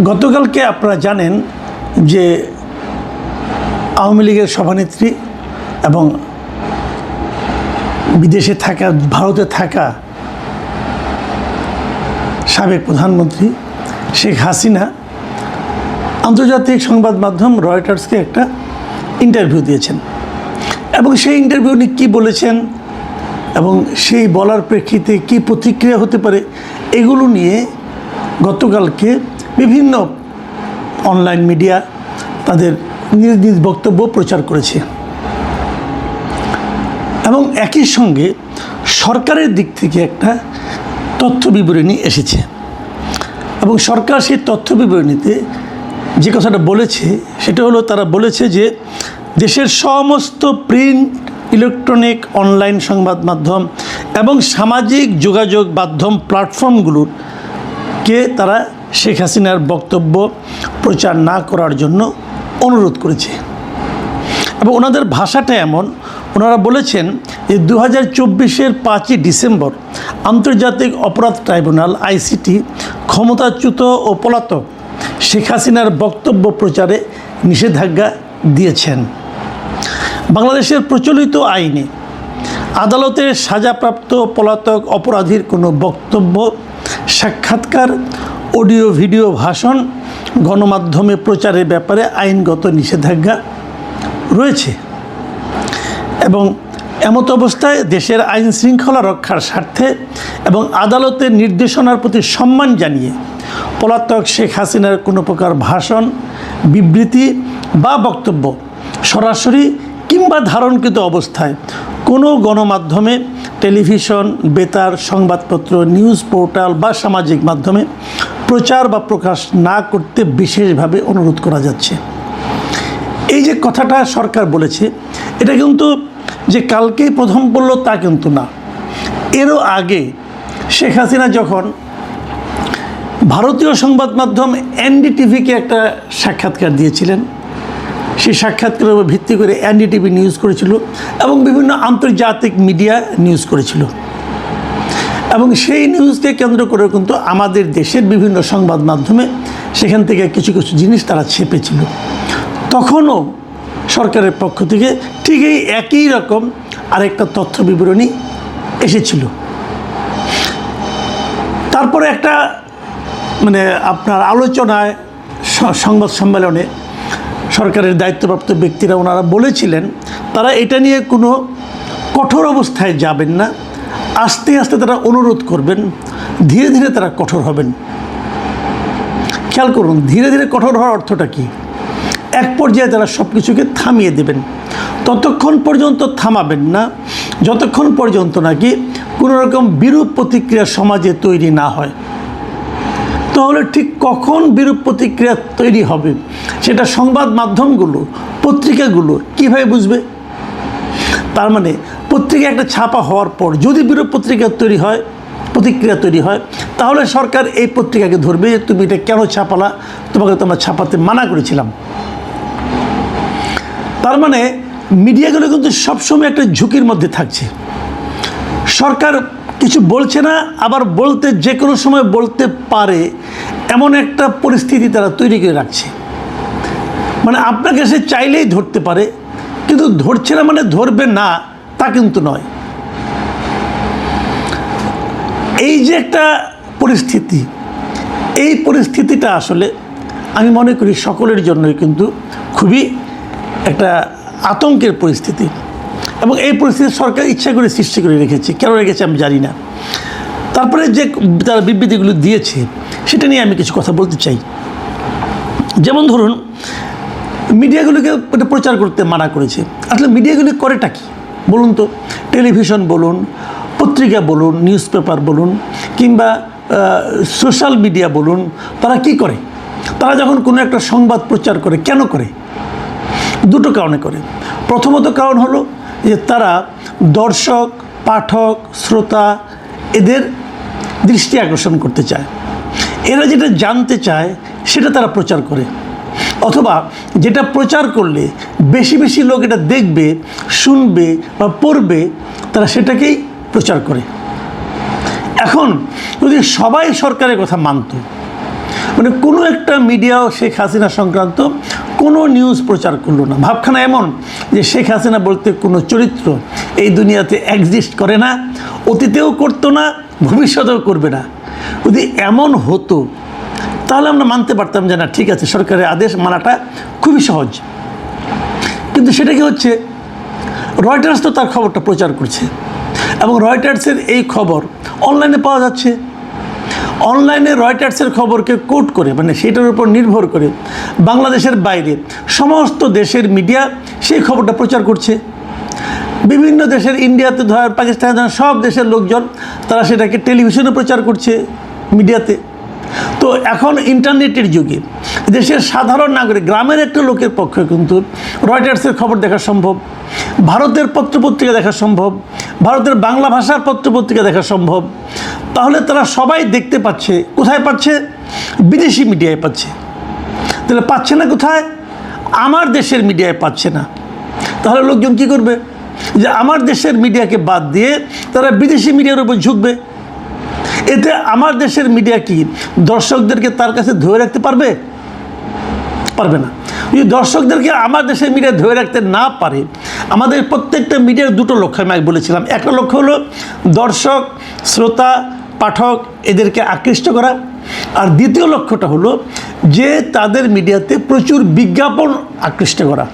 গতকালকে আপনারা জানেন যে আওয়ামী লীগের সভানেত্রী এবং বিদেশে থাকা ভারতে থাকা সাবেক প্রধানমন্ত্রী শেখ হাসিনা আন্তর্জাতিক সংবাদ মাধ্যম রয়টার্সকে একটা ইন্টারভিউ দিয়েছেন এবং সেই ইন্টারভিউ নিয়ে কী বলেছেন এবং সেই বলার প্রেক্ষিতে কী প্রতিক্রিয়া হতে পারে এগুলো নিয়ে গতকালকে বিভিন্ন অনলাইন মিডিয়া তাদের নিজ নিজ বক্তব্য প্রচার করেছে এবং একই সঙ্গে সরকারের দিক থেকে একটা তথ্য বিবরণী এসেছে এবং সরকার সেই তথ্য বিবরণীতে যে কথাটা বলেছে সেটা হলো তারা বলেছে যে দেশের সমস্ত প্রিন্ট ইলেকট্রনিক অনলাইন সংবাদ মাধ্যম এবং সামাজিক যোগাযোগ মাধ্যম প্ল্যাটফর্মগুলোকে তারা শেখ হাসিনার বক্তব্য প্রচার না করার জন্য অনুরোধ করেছে এবং ওনাদের ভাষাটা এমন ওনারা বলেছেন যে 2024-এর 5ই ডিসেম্বর আন্তর্জাতিক অপরাধ ট্রাইব্যুনাল আইসিটি ক্ষমতাচ্যুত ও পলাতক শেখ হাসিনার বক্তব্য প্রচারে নিষেধাজ্ঞা দিয়েছেন। বাংলাদেশের প্রচলিত আইনে আদালতের সাজাপ্রাপ্ত পলাতক অপরাধীর কোনো বক্তব্য, সাক্ষাৎকার, অডিও ভিডিও ভাষণ গণমাধ্যমে প্রচারের ব্যাপারে আইনগত নিষেধাজ্ঞা রয়েছে এবং এমত অবস্থায় দেশের আইন শৃঙ্খলা রক্ষার স্বার্থে এবং আদালতের নির্দেশনার প্রতি সম্মান জানিয়ে পলাতক শেখ হাসিনার কোনো প্রকার ভাষণ, বিবৃতি বা বক্তব্য সরাসরি কিংবা ধারণকৃত অবস্থায় কোনো গণমাধ্যমে, টেলিভিশন, বেতার, সংবাদপত্র, নিউজ পোর্টাল বা সামাজিক মাধ্যমে প্রচার বা প্রকাশ না করতে বিশেষভাবে অনুরোধ করা যাচ্ছে। এই যে কথাটা সরকার বলেছে এটা কিন্তু যে কালকেই প্রথম বলল তা কিন্তু না। এরও আগে শেখ হাসিনা যখন ভারতীয় সংবাদ মাধ্যম এনডিটিভিকে একটা সাক্ষাৎকার দিয়েছিলেন, সেই সাক্ষাৎকারের উপর ভিত্তি করে এনডিটিভি নিউজ করেছিল এবং বিভিন্ন আন্তর্জাতিক মিডিয়া নিউজ করেছিল এবং সেই নিউজকে কেন্দ্র করে কিন্তু আমাদের দেশের বিভিন্ন সংবাদ মাধ্যমে সেখান থেকে কিছু কিছু জিনিস তারা ছেপেছিল। তখনও সরকারের পক্ষ থেকে ঠিক এই একই রকম আরেকটা তথ্য বিবরণী এসেছিল। তারপরে একটা আপনার আলোচনায় সংবাদ সম্মেলনে সরকারের দায়িত্বপ্রাপ্ত ব্যক্তিরা ওনারা বলেছিলেন তারা এটা নিয়ে কোনো কঠোর অবস্থায় যাবেন না, আস্তে আস্তে তারা অনুরোধ করবেন, ধীরে ধীরে তারা কঠোর হবেন। খেয়াল করুন, ধীরে ধীরে কঠোর হওয়ার অর্থটা কী? এক পর্যায়ে তারা সব কিছুকে থামিয়ে দেবেন। ততক্ষণ পর্যন্ত থামাবেন না যতক্ষণ পর্যন্ত নাকি কোনো রকম বিরূপ প্রতিক্রিয়া সমাজে তৈরি না হয়। তাহলে ঠিক কখন বিরূপ প্রতিক্রিয়া তৈরি হবে সেটা সংবাদ মাধ্যমগুলো, পত্রিকাগুলো কীভাবে বুঝবে? তার মানে পত্রিকা একটা ছাপা হওয়ার পর যদি বিরূপ প্রতিক্রিয়া তৈরি হয় তাহলে সরকার এই পত্রিকাকে ধরবে যে তুমি এটা কেন ছাপালা, তোমাকে তো আমরা ছাপাতে মানা করেছিলাম। তার মানে মিডিয়াগুলো কিন্তু সবসময় একটা ঝুঁকির মধ্যে থাকছে। সরকার কিছু বলছে না, আবার বলতে যে কোনো সময় বলতে পারে এমন একটা পরিস্থিতি তারা তৈরি করে রাখছে। মানে আপনাকে সে চাইলেই ধরতে পারে, কিন্তু ধরছে না মানে ধরবে না তা কিন্তু নয়। এই যে একটা পরিস্থিতি, এই পরিস্থিতিটা আসলে আমি মনে করি সকলের জন্যই কিন্তু খুবই একটা আতঙ্কের পরিস্থিতি এবং এই পরিস্থিতি সরকার ইচ্ছা করে সৃষ্টি করে রেখেছে। কেন রেখেছে আমি জানি না। তারপরে যে তারা বিবৃতিগুলো দিয়েছে সেটা নিয়ে আমি কিছু কথা বলতে চাই। যেমন ধরুন, মিডিয়াগুলোকে এটা প্রচার করতে মানা করেছে। আসলে মিডিয়াগুলি করেটা কি বলুন তো? টেলিভিশন বলুন, পত্রিকা বলুন, নিউজ পেপার বলুন কিংবা সোশ্যাল মিডিয়া বলুন, তারা কি করে? তারা যখন কোনো একটা সংবাদ প্রচার করে কেন করে? দুটো কারণে করে। প্রথমত কারণ হলো যে তারা দর্শক, পাঠক, শ্রোতা এদের দৃষ্টি আকর্ষণ করতে চায়। এরা যেটা জানতে চায় সেটা তারা প্রচার করে, অথবা যেটা প্রচার করলে বেশি বেশি লোক এটা দেখবে, শুনবে বা পড়বে, তারা সেটাকেই প্রচার করে। এখন যদি সবাই সরকারের কথা মানত মানে কোনো একটা মিডিয়াও শেখ হাসিনা সংক্রান্ত কোনো নিউজ প্রচার করলো না। ভাবখানা এমন যে শেখ হাসিনা বলতে কোনো চরিত্র এই দুনিয়াতে এক্সিস্ট করে না, অতীতেও করতো না, ভবিষ্যতেও করবে না। যদি এমন হতো তাহলে আমরা মানতে পারতাম যে না ঠিক আছে, সরকারের আদেশ মানাটা খুবই সহজ। কিন্তু সেটা কি হচ্ছে, রয়টার্স তো তার খবরটা প্রচার করছে এবং রয়টার্সের এই খবর অনলাইনে পাওয়া যাচ্ছে। অনলাইনে রয়টার্সের খবরকে কোট করে, মানে সেটার উপর নির্ভর করে বাংলাদেশের বাইরে সমস্ত দেশের মিডিয়া সেই খবরটা প্রচার করছে। বিভিন্ন দেশের, ইন্ডিয়াতে ধর, পাকিস্তানে ধর, সব দেশের লোকজন তারা সেটাকে টেলিভিশনে প্রচার করছে, মিডিয়াতে। তো এখন ইন্টারনেটের যুগে দেশের সাধারণ নাগরিক, গ্রামের একটা লোকের পক্ষে কিন্তু রয়টার্সের খবর দেখা সম্ভব, ভারতের পত্রপত্রিকা দেখা সম্ভব, ভারতের বাংলা ভাষার পত্রপত্রিকা দেখা সম্ভব। তাহলে তারা সবাই দেখতে পাচ্ছে, কোথায় পাচ্ছে? বিদেশি মিডিয়ায় পাচ্ছে। তাহলে পাচ্ছে না কোথায়? আমার দেশের মিডিয়ায় পাচ্ছে না। তাহলে লোকজন কী করবে? যে আমার দেশের মিডিয়াকে বাদ দিয়ে তারা বিদেশি মিডিয়ার উপর ঝুঁকবে। এতে আমার দেশের মিডিয়া কি দর্শকদেরকে তার কাছে ধরে রাখতে পারবে? পারবে না। যদি দর্শকদেরকে আমার দেশের মিডিয়া ধরে রাখতে না পারে, আমাদের প্রত্যেকটা মিডিয়ার দুটো লক্ষ্য আমি আগে বলেছিলাম। একটা লক্ষ্য হলো দর্শক, শ্রোতা, পাঠক এদেরকে আকৃষ্ট করা, আর দ্বিতীয় লক্ষ্যটা হলো যে তাদের মিডিয়াতে প্রচুর বিজ্ঞাপন আকৃষ্ট করা।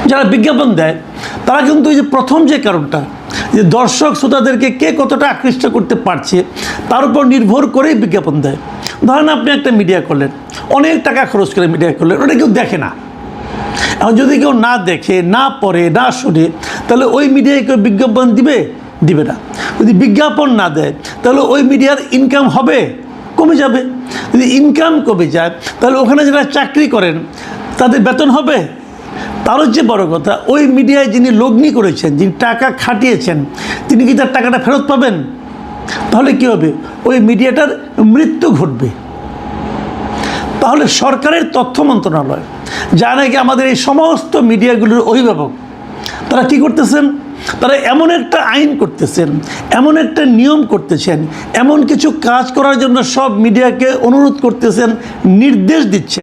যারা বিজ্ঞাপন দেয় তারা কিন্তু এই যে প্রথম যে কারণটা, যে দর্শক শ্রোতাদেরকে কে কতটা আকৃষ্ট করতে পারছে তার উপর নির্ভর করেই বিজ্ঞাপন দেয়। ধরেন আপনি একটা মিডিয়া করলেন, অনেক টাকা খরচ করে মিডিয়া করলেন, ওটা কেউ দেখে না। এখন যদি কেউ না দেখে, না পড়ে, না শুনে, তাহলে ওই মিডিয়ায় কেউ বিজ্ঞাপন দিবে? দিবে না। যদি বিজ্ঞাপন না দেয় তাহলে ওই মিডিয়ার ইনকাম হবে? কমে যাবে। যদি ইনকাম কমে যায় তাহলে ওখানে যারা চাকরি করেন তাদের বেতন হবে? তারও যে বড় কথা, ওই মিডিয়ায় যিনি লগ্নি করেছেন, যিনি টাকা খাটিয়েছেন, তিনি কি তার টাকাটা ফেরত পাবেন? তাহলে কী হবে? ওই মিডিয়াটার মৃত্যু ঘটবে। তাহলে সরকারের তথ্য মন্ত্রণালয়, যা নাকি আমাদের এই সমস্ত মিডিয়াগুলোর অভিভাবক, তারা কি করতেছেন? তারা এমন একটা আইন করতেছেন, এমন একটা নিয়ম করতেছেন, এমন কিছু কাজ করার জন্য সব মিডিয়াকে অনুরোধ করতেছেন, নির্দেশ দিচ্ছেন